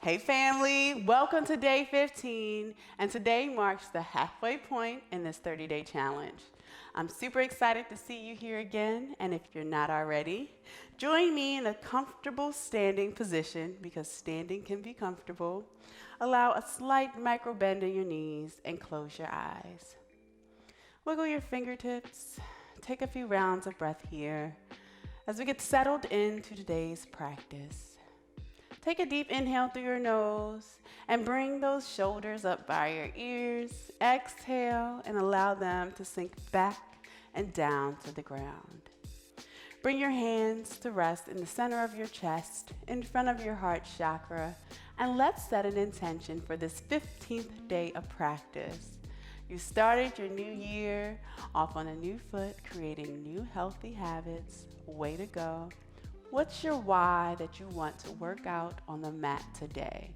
Hey family, welcome to day 15, and today marks the halfway point in this 30-day challenge. I'm super excited to see you here again, and if you're not already, join me in a comfortable standing position because standing can be comfortable. Allow a slight micro bend in your knees and close your eyes. Wiggle your fingertips, take a few rounds of breath here as we get settled into today's practice. Take a deep inhale through your nose and bring those shoulders up by your ears. Exhale and allow them to sink back and down to the ground. Bring your hands to rest in the center of your chest, in front of your heart chakra, and let's set an intention for this 15th day of practice. You started your new year off on a new foot, creating new healthy habits. Way to go. What's your why that you want to work out on the mat today?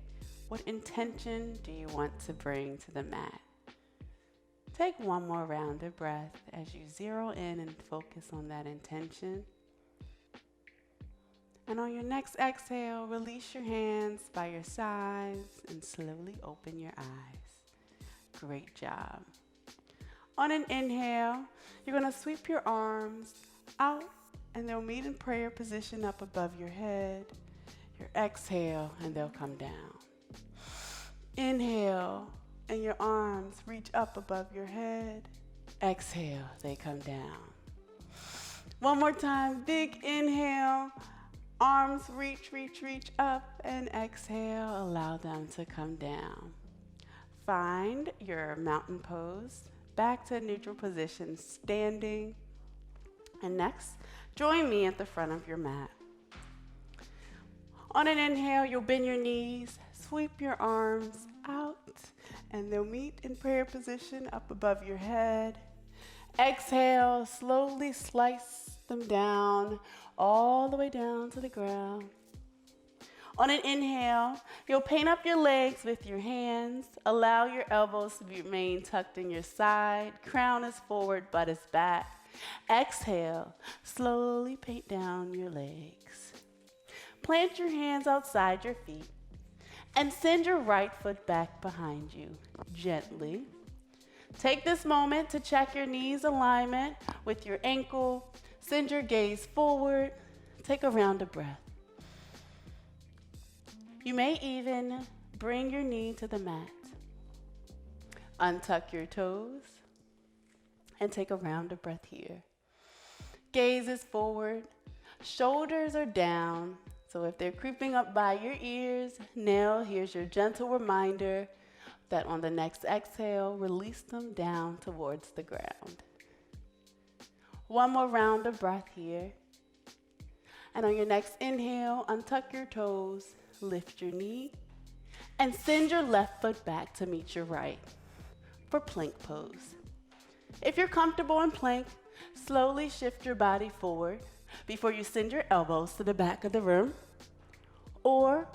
What intention do you want to bring to the mat? Take one more round of breath as you zero in and focus on that intention. And on your next exhale, release your hands by your sides and slowly open your eyes. Great job. On an inhale, you're going to sweep your arms out and they'll meet in prayer position up above your head. Your exhale and they'll come down. Inhale and your arms reach up above your head. Exhale, they come down. One more time, big inhale. Arms reach up, and exhale, allow them to come down. Find your mountain pose, back to neutral position, standing. And next, join me at the front of your mat. On an inhale, you'll bend your knees, sweep your arms out, and they'll meet in prayer position up above your head. Exhale, slowly slice them down, all the way down to the ground. On an inhale, you'll paint up your legs with your hands. Allow your elbows to remain tucked in your side. Crown is forward, butt is back. Exhale, slowly paint down your legs. Plant your hands outside your feet and send your right foot back behind you, gently. Take this moment to check your knees alignment with your ankle. Send your gaze forward. Take a round of breath. You may even bring your knee to the mat. Untuck your toes and take a round of breath here. Gaze is forward, shoulders are down, so if they're creeping up by your ears, now here's your gentle reminder that on the next exhale, release them down towards the ground. One more round of breath here. And on your next inhale, untuck your toes, lift your knee, and send your left foot back to meet your right for plank pose. If you're comfortable in plank, slowly shift your body forward before you send your elbows to the back of the room, or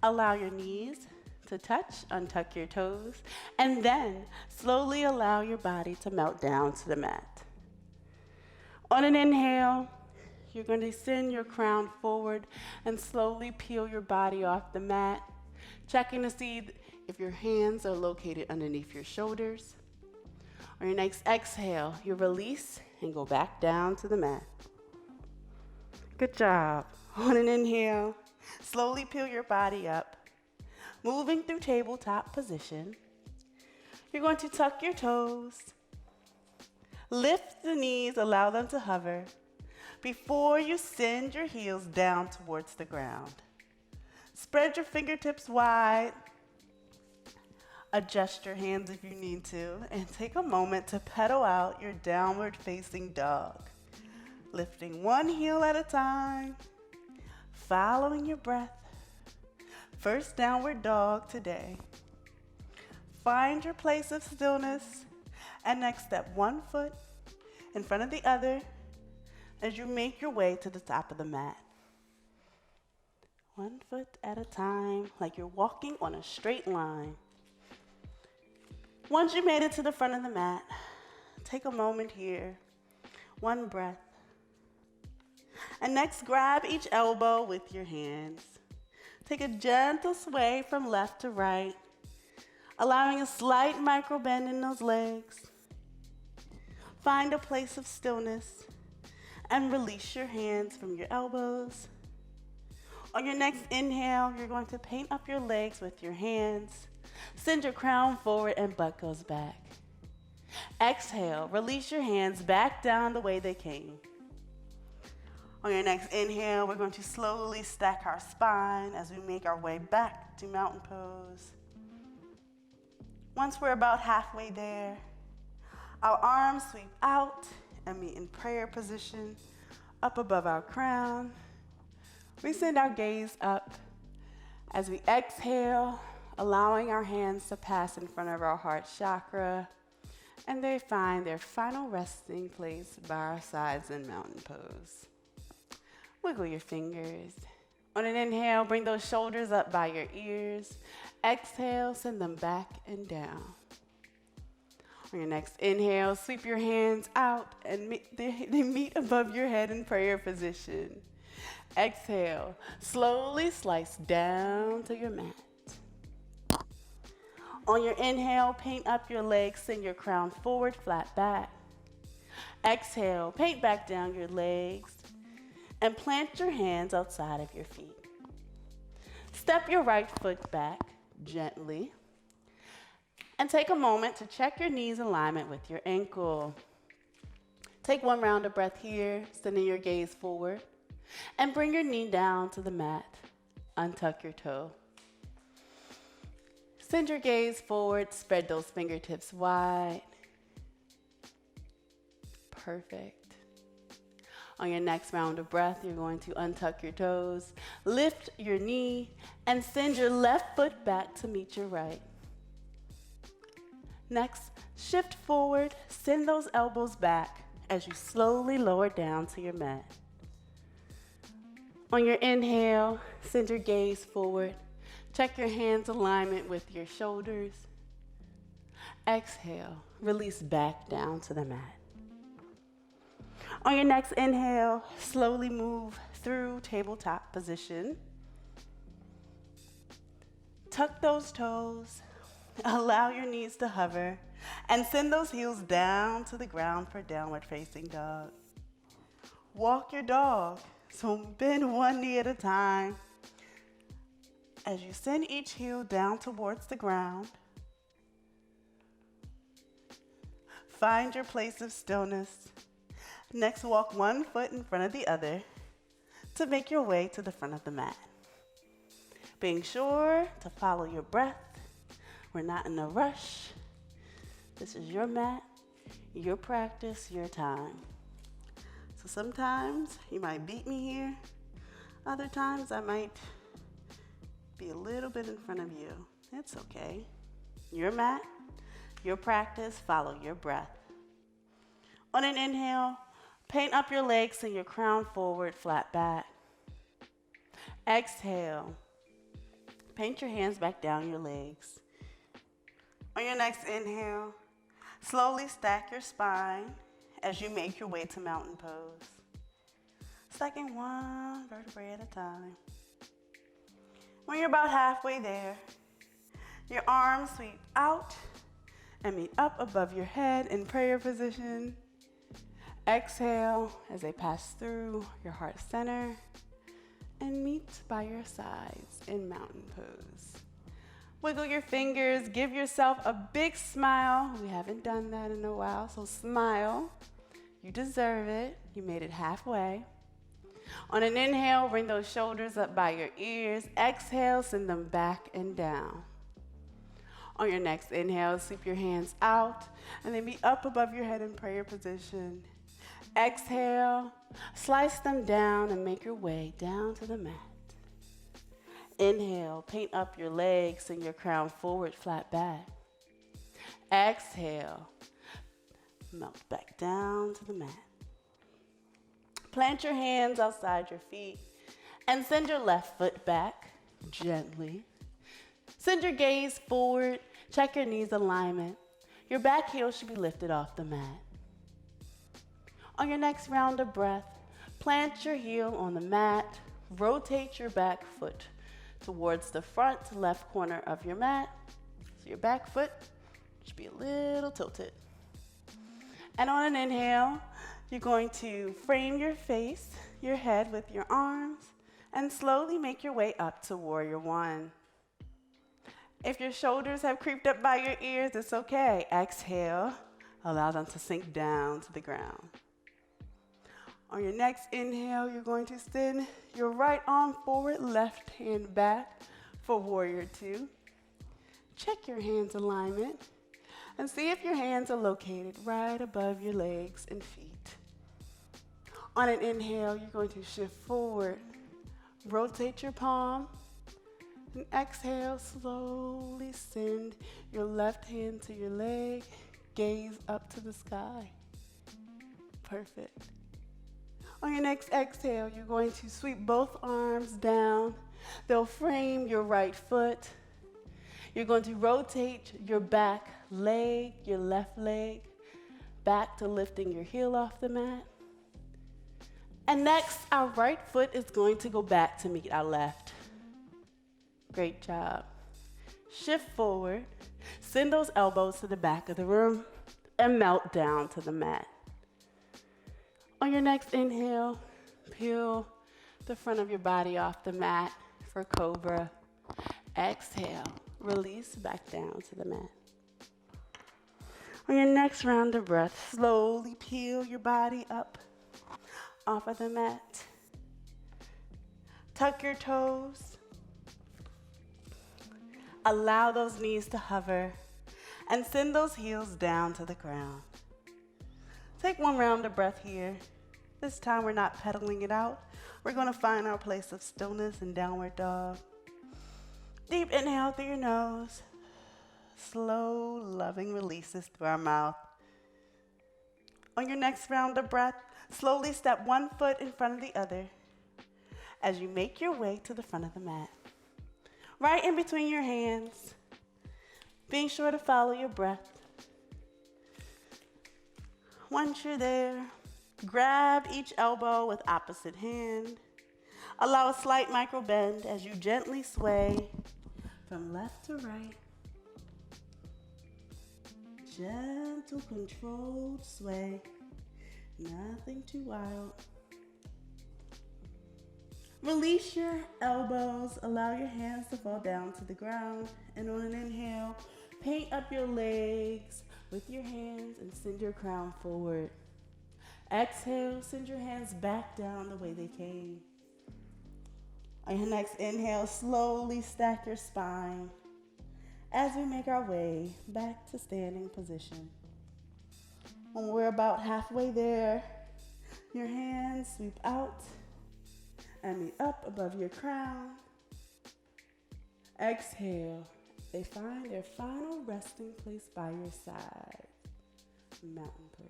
allow your knees to touch, untuck your toes, and then slowly allow your body to melt down to the mat. On an inhale, you're going to send your crown forward and slowly peel your body off the mat, checking to see if your hands are located underneath your shoulders. On your next exhale, you release and go back down to the mat. Good job. On an inhale, slowly peel your body up, moving through tabletop position. You're going to tuck your toes, lift the knees, allow them to hover before you send your heels down towards the ground. Spread your fingertips wide. Adjust your hands if you need to, and take a moment to pedal out your downward facing dog. Lifting one heel at a time, following your breath. First downward dog today. Find your place of stillness, and next step one foot in front of the other as you make your way to the top of the mat. One foot at a time, like you're walking on a straight line. Once you made it to the front of the mat, take a moment here, one breath. And next, grab each elbow with your hands. Take a gentle sway from left to right, allowing a slight micro bend in those legs. Find a place of stillness and release your hands from your elbows. On your next inhale, you're going to paint up your legs with your hands. Send your crown forward and butt goes back. Exhale, release your hands back down the way they came. On your next inhale, we're going to slowly stack our spine as we make our way back to mountain pose. Once we're about halfway there, our arms sweep out and meet in prayer position up above our crown. We send our gaze up as we exhale, allowing our hands to pass in front of our heart chakra, and they find their final resting place by our sides in mountain pose. Wiggle your fingers. On an inhale, bring those shoulders up by your ears. Exhale, send them back and down. On your next inhale, sweep your hands out and they meet above your head in prayer position. Exhale, slowly slice down to your mat. On your inhale, paint up your legs, send your crown forward, flat back. Exhale, paint back down your legs and plant your hands outside of your feet. Step your right foot back gently and take a moment to check your knees alignment with your ankle. Take one round of breath here, sending your gaze forward, and bring your knee down to the mat. Untuck your toe. Send your gaze forward, spread those fingertips wide. Perfect. On your next round of breath, you're going to untuck your toes, lift your knee, and send your left foot back to meet your right. Next, shift forward, send those elbows back as you slowly lower down to your mat. On your inhale, send your gaze forward. Check your hands' alignment with your shoulders. Exhale, release back down to the mat. On your next inhale, slowly move through tabletop position. Tuck those toes, allow your knees to hover, and send those heels down to the ground for downward facing dog. Walk your dog, so bend one knee at a time. As you send each heel down towards the ground, find your place of stillness. Next, walk one foot in front of the other to make your way to the front of the mat. Being sure to follow your breath. We're not in a rush. This is your mat, your practice, your time. So sometimes you might beat me here. Other times I might be a little bit in front of you. It's okay. Your mat, your practice, follow your breath. On an inhale, paint up your legs, send your crown forward, flat back. Exhale, paint your hands back down your legs. On your next inhale, slowly stack your spine as you make your way to mountain pose. Stacking one vertebrae at a time. When you're about halfway there, your arms sweep out and meet up above your head in prayer position. Exhale as they pass through your heart center and meet by your sides in mountain pose. Wiggle your fingers, give yourself a big smile. We haven't done that in a while, so smile. You deserve it. You made it halfway. On an inhale, bring those shoulders up by your ears. Exhale, send them back and down. On your next inhale, sweep your hands out and then be up above your head in prayer position. Exhale, slice them down and make your way down to the mat. Inhale, paint up your legs, send your crown forward, flat back. Exhale, melt back down to the mat. Plant your hands outside your feet and send your left foot back gently. Send your gaze forward, check your knees alignment. Your back heel should be lifted off the mat. On your next round of breath, plant your heel on the mat, rotate your back foot towards the front left corner of your mat. So your back foot should be a little tilted. And on an inhale, you're going to frame your face, your head with your arms, and slowly make your way up to warrior one. If your shoulders have creeped up by your ears, it's okay. Exhale, allow them to sink down to the ground. On your next inhale, you're going to extend your right arm forward, left hand back for warrior two. Check your hands alignment and see if your hands are located right above your legs and feet. On an inhale, you're going to shift forward, rotate your palm, and exhale, slowly send your left hand to your leg, gaze up to the sky. Perfect. On your next exhale, you're going to sweep both arms down. They'll frame your right foot. You're going to rotate your back leg, your left leg, back to lifting your heel off the mat. And next, our right foot is going to go back to meet our left. Great job. Shift forward, send those elbows to the back of the room, and melt down to the mat. On your next inhale, peel the front of your body off the mat for cobra. Exhale, release back down to the mat. On your next round of breath, slowly peel your body up off of the mat. Tuck your toes. Allow those knees to hover and send those heels down to the ground. Take one round of breath here. This time we're not pedaling it out. We're going to find our place of stillness in downward dog. Deep inhale through your nose. Slow, loving releases through our mouth. On your next round of breath, slowly step one foot in front of the other as you make your way to the front of the mat. Right in between your hands, being sure to follow your breath. Once you're there, grab each elbow with opposite hand. Allow a slight micro bend as you gently sway from left to right. Gentle, controlled sway. Nothing too wild. Release your elbows. Allow your hands to fall down to the ground. And on an inhale, paint up your legs with your hands and send your crown forward. Exhale, send your hands back down the way they came. On your next inhale, slowly stack your spine as we make our way back to standing position. When we're about halfway there, your hands sweep out and meet up above your crown. Exhale, they find their final resting place by your side. Mountain pose.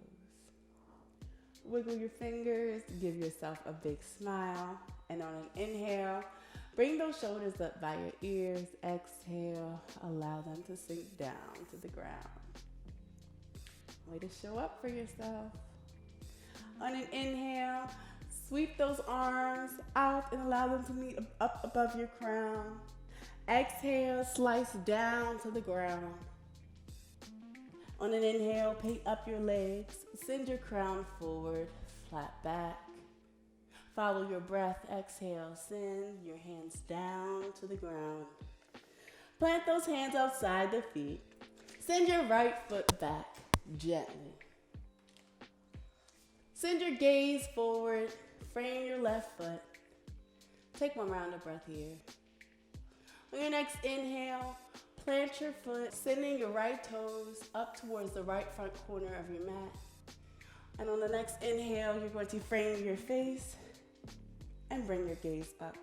Wiggle your fingers, give yourself a big smile, and on an inhale, bring those shoulders up by your ears. Exhale, allow them to sink down to the ground. Way to show up for yourself. On an inhale, sweep those arms out and allow them to meet up above your crown. Exhale, slice down to the ground. On an inhale, paint up your legs. Send your crown forward, flat back. Follow your breath. Exhale, send your hands down to the ground. Plant those hands outside the feet. Send your right foot back gently. Send your gaze forward. Frame your left foot. Take one round of breath here. On your next inhale, plant your foot, sending your right toes up towards the right front corner of your mat. And on the next inhale, you're going to frame your face and bring your gaze up.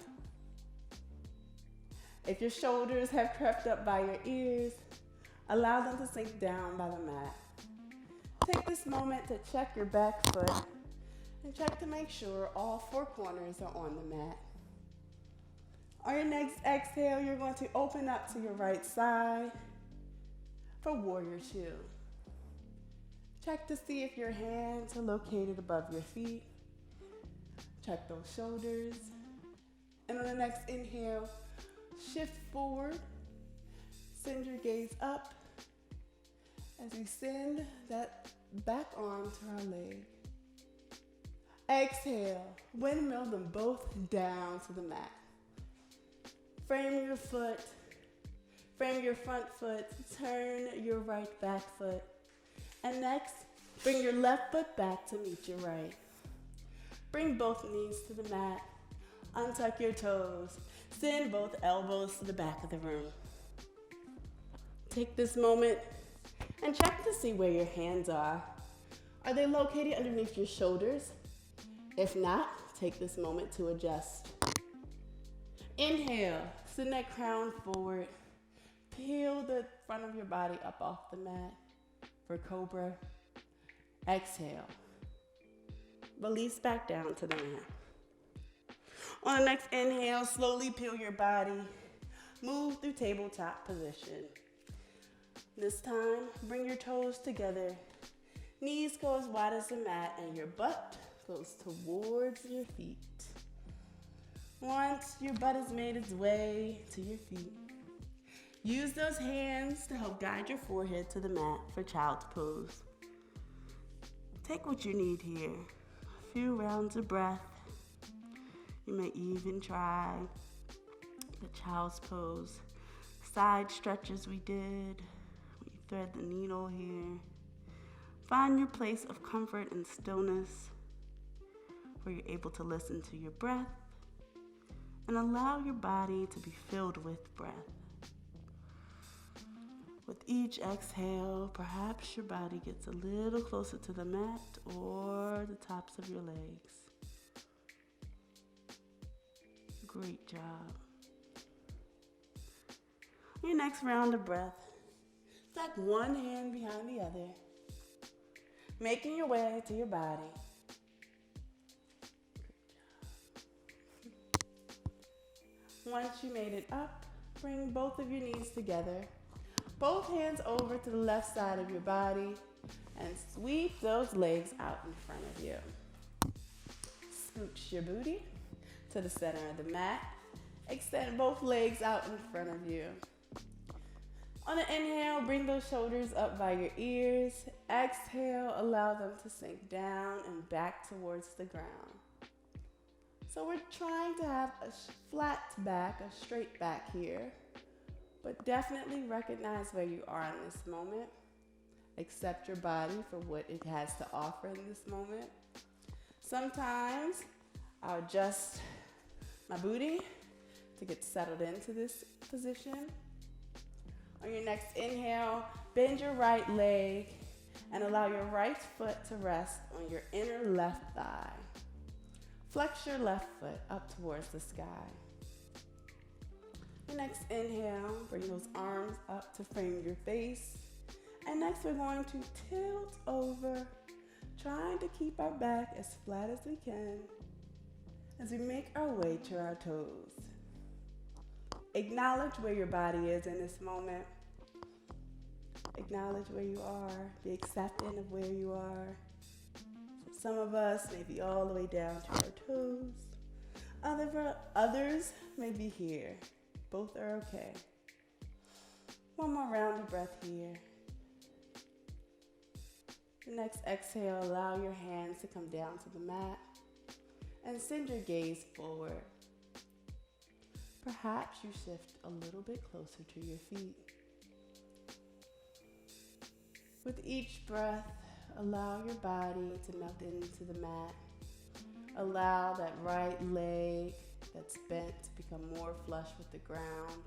If your shoulders have crept up by your ears, allow them to sink down by the mat. Take this moment to check your back foot and check to make sure all four corners are on the mat. On your next exhale, you're going to open up to your right side for warrior two. Check to see if your hands are located above your feet. Check those shoulders. And on the next inhale, Shift forward. Send your gaze up as we send that back arm to our leg. Exhale, windmill them both down to the mat. Frame your front foot, turn your right back foot. And next, bring your left foot back to meet your right. Bring both knees to the mat, untuck your toes, send both elbows to the back of the room. Take this moment and check to see where your hands are. Are they located underneath your shoulders? If not, take this moment to adjust. Inhale, send that crown forward. Peel the front of your body up off the mat for cobra. Exhale. Release back down to the mat. On the next inhale, slowly peel your body. Move through tabletop position. This time, bring your toes together. Knees go as wide as the mat and your butt goes towards your feet. Once your butt has made its way to your feet, use those hands to help guide your forehead to the mat for child's pose. Take what you need here. A few rounds of breath. You may even try the child's pose. Side stretches we did. We thread the needle here. Find your place of comfort and stillness where you're able to listen to your breath and allow your body to be filled with breath. With each exhale, perhaps your body gets a little closer to the mat or the tops of your legs. Great job. Your next round of breath, stack one hand behind the other, making your way to your body. Once you made it up, bring both of your knees together. Both hands over to the left side of your body and sweep those legs out in front of you. Scooch your booty to the center of the mat. Extend both legs out in front of you. On an inhale, bring those shoulders up by your ears. Exhale, allow them to sink down and back towards the ground. So we're trying to have a flat back, a straight back here, but definitely recognize where you are in this moment. Accept your body for what it has to offer in this moment. Sometimes I'll adjust my booty to get settled into this position. On your next inhale, bend your right leg and allow your right foot to rest on your inner left thigh. Flex your left foot up towards the sky. Your next inhale, bring those arms up to frame your face. And next we're going to tilt over, trying to keep our back as flat as we can as we make our way to our toes. Acknowledge where your body is in this moment. Acknowledge where you are. Be accepting of where you are. Some of us may be all the way down to our toes. Others may be here. Both are okay. One more round of breath here. The next exhale, allow your hands to come down to the mat and send your gaze forward. Perhaps you shift a little bit closer to your feet. With each breath, allow your body to melt into the mat. Allow that right leg that's bent to become more flush with the ground.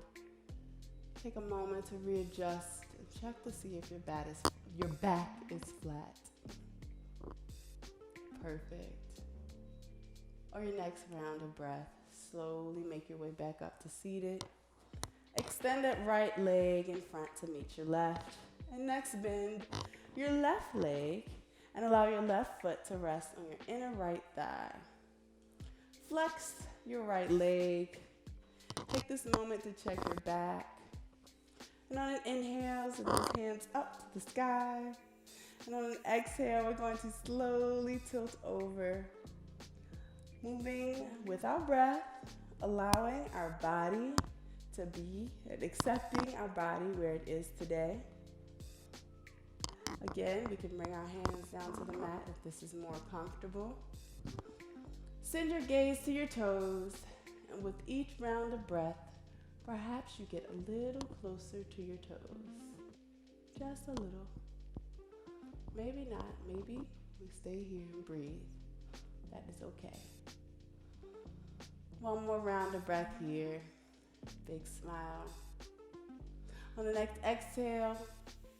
Take a moment to readjust and check to see if your back is flat. Perfect. Or your next round of breath. Slowly make your way back up to seated. Extend that right leg in front to meet your left. And next bend your left leg and allow your left foot to rest on your inner right thigh. Flex your right leg. Take this moment to check your back. And on an inhale, send those hands up to the sky. And on an exhale, we're going to slowly tilt over. Moving with our breath, allowing our body to be and accepting our body where it is today. Again, we can bring our hands down to the mat if this is more comfortable. Send your gaze to your toes, and with each round of breath, perhaps you get a little closer to your toes. Just a little. Maybe not. Maybe we stay here and breathe. That is okay. One more round of breath here. Big smile. On the next exhale,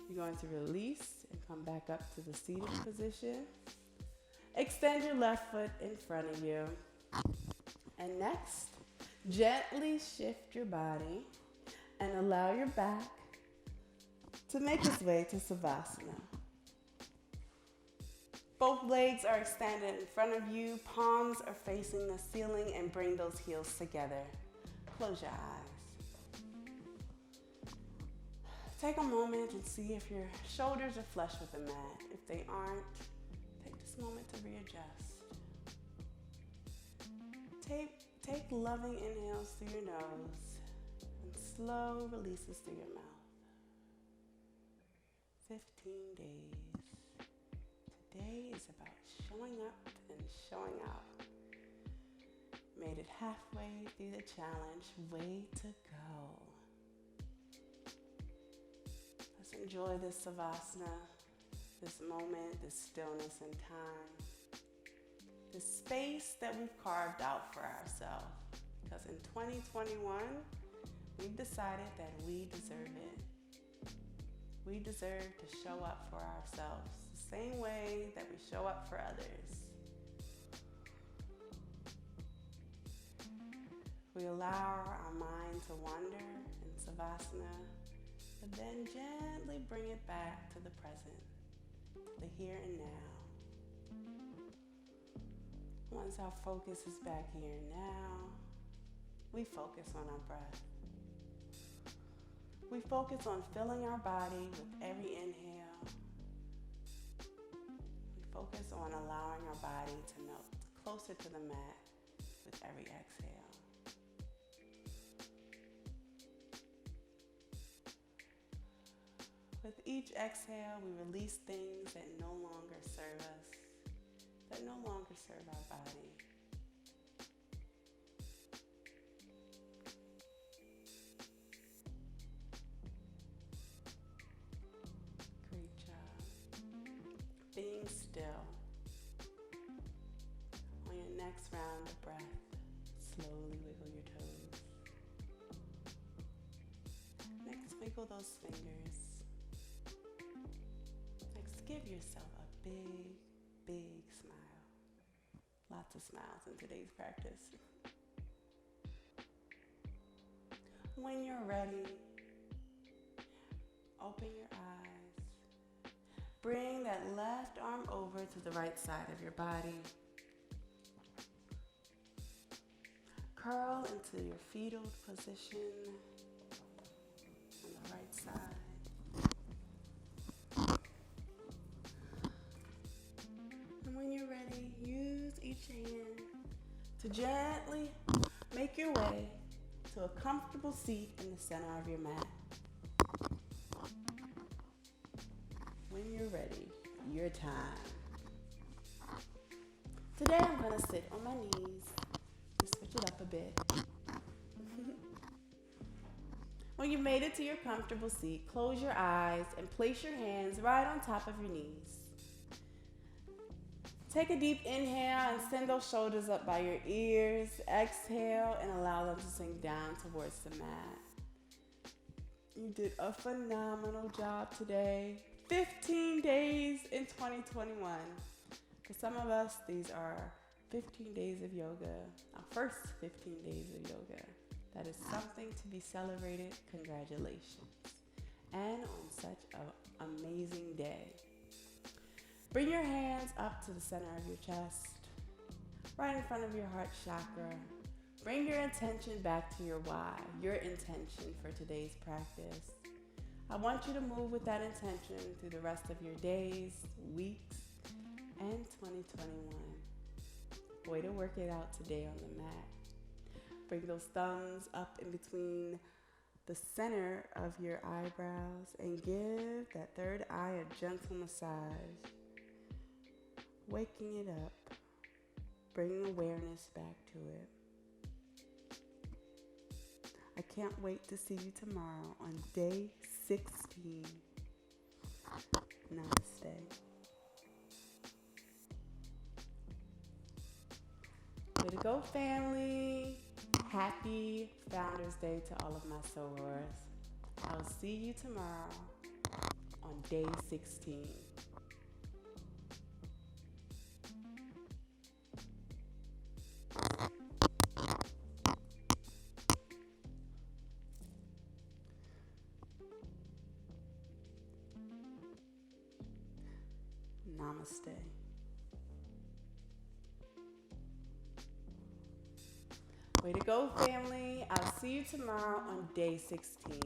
you're going to release and come back up to the seated position. Extend your left foot in front of you. And next, gently shift your body and allow your back to make its way to Savasana. Both legs are extended in front of you, palms are facing the ceiling, and bring those heels together. Close your eyes. Take a moment and see if your shoulders are flush with the mat. If they aren't, take this moment to readjust. Take loving inhales through your nose and slow releases through your mouth. 15 days. Today is about showing up and showing out. Made it halfway through the challenge. Way to go. Let's enjoy this Savasana, this moment, this stillness and time, this space that we've carved out for ourselves. Because in 2021, we've decided that we deserve it. We deserve to show up for ourselves the same way that we show up for others. We allow our mind to wander in Savasana, but then gently bring it back to the present, the here and now. Once our focus is back here and now, we focus on our breath. We focus on filling our body with every inhale. We focus on allowing our body to melt closer to the mat with every exhale. With each exhale, we release things that no longer serve us, that no longer serve our body. Being still. On your next round of breath, slowly wiggle your toes. Next, wiggle those fingers. Next, give yourself a big, big smile. Lots of smiles in today's practice. When you're ready, open your eyes. Bring that left arm over to the right side of your body. Curl into your fetal position on the right side. And when you're ready, use each hand to gently make your way to a comfortable seat in the center of your mat. When you're ready, your time. Today I'm going to sit on my knees and switch it up a bit. When you made it to your comfortable seat, close your eyes and place your hands right on top of your knees. Take a deep inhale and send those shoulders up by your ears. Exhale and allow them to sink down towards the mat. You did a phenomenal job today. 15 days in 2021. For some of us, these are 15 days of yoga, our first 15 days of yoga. That is something to be celebrated. Congratulations. And on such an amazing day. Bring your hands up to the center of your chest, right in front of your heart chakra. Bring your intention back to your why, your intention for today's practice. I want you to move with that intention through the rest of your days, weeks, and 2021. Way to work it out today on the mat. Bring those thumbs up in between the center of your eyebrows and give that third eye a gentle massage, waking it up, bringing awareness back to it. I can't wait to see you tomorrow on day 16. Namaste. Way to go, family. Happy Founders Day to all of my sorors. I'll see you tomorrow on day 16. Namaste. Way to go, family. I'll see you tomorrow on day 16.